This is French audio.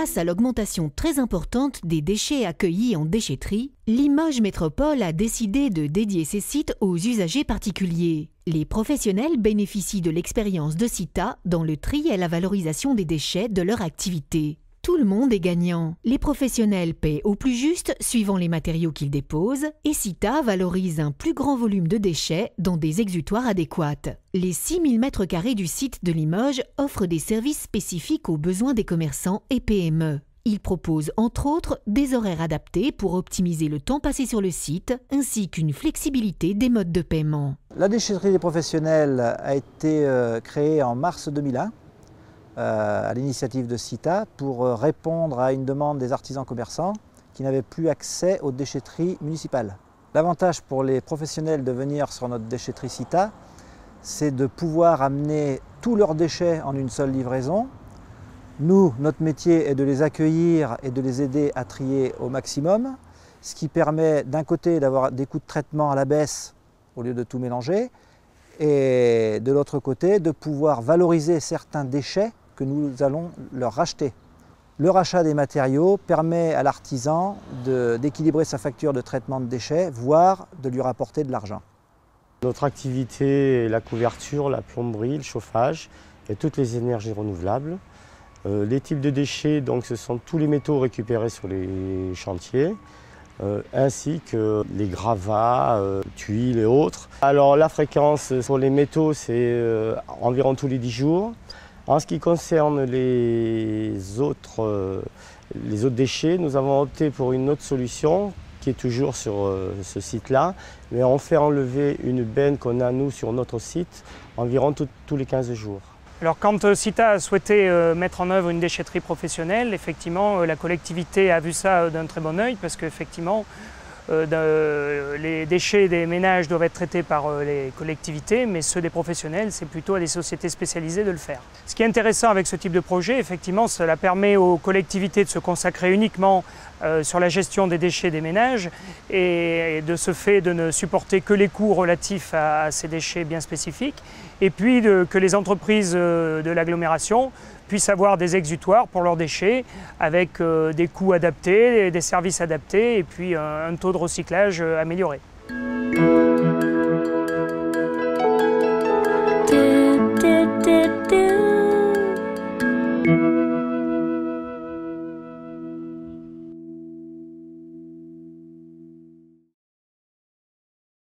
Face à l'augmentation très importante des déchets accueillis en déchetterie, Limoges Métropole a décidé de dédier ces sites aux usagers particuliers. Les professionnels bénéficient de l'expérience de Cita dans le tri et la valorisation des déchets de leur activité. Tout le monde est gagnant. Les professionnels paient au plus juste suivant les matériaux qu'ils déposent et Cita valorise un plus grand volume de déchets dans des exutoires adéquats. Les 6000 m² du site de Limoges offrent des services spécifiques aux besoins des commerçants et PME. Il propose entre autres des horaires adaptés pour optimiser le temps passé sur le site ainsi qu'une flexibilité des modes de paiement. La déchetterie des professionnels a été créée en mars 2001. À l'initiative de Cita pour répondre à une demande des artisans commerçants qui n'avaient plus accès aux déchetteries municipales. L'avantage pour les professionnels de venir sur notre déchetterie Cita, c'est de pouvoir amener tous leurs déchets en une seule livraison. Nous, notre métier est de les accueillir et de les aider à trier au maximum, ce qui permet d'un côté d'avoir des coûts de traitement à la baisse au lieu de tout mélanger, et de l'autre côté de pouvoir valoriser certains déchets que nous allons leur racheter. Le rachat des matériaux permet à l'artisan d'équilibrer sa facture de traitement de déchets, voire de lui rapporter de l'argent. Notre activité est la couverture, la plomberie, le chauffage et toutes les énergies renouvelables. Les types de déchets, donc, ce sont tous les métaux récupérés sur les chantiers, ainsi que les gravats, tuiles et autres. Alors la fréquence pour les métaux, c'est environ tous les 10 jours. En ce qui concerne les autres déchets, nous avons opté pour une autre solution qui est toujours sur ce site-là, mais on fait enlever une benne qu'on a nous sur notre site environ tous les 15 jours. Alors quand Cita a souhaité mettre en œuvre une déchetterie professionnelle, effectivement la collectivité a vu ça d'un très bon œil parce qu'effectivement les déchets des ménages doivent être traités par les collectivités, mais ceux des professionnels, c'est plutôt à des sociétés spécialisées de le faire. Ce qui est intéressant avec ce type de projet, effectivement, cela permet aux collectivités de se consacrer uniquement sur la gestion des déchets des ménages et de ce fait de ne supporter que les coûts relatifs à ces déchets bien spécifiques, et puis que les entreprises de l'agglomération puissent avoir des exutoires pour leurs déchets avec des coûts adaptés, des services adaptés et puis un taux de recyclage amélioré.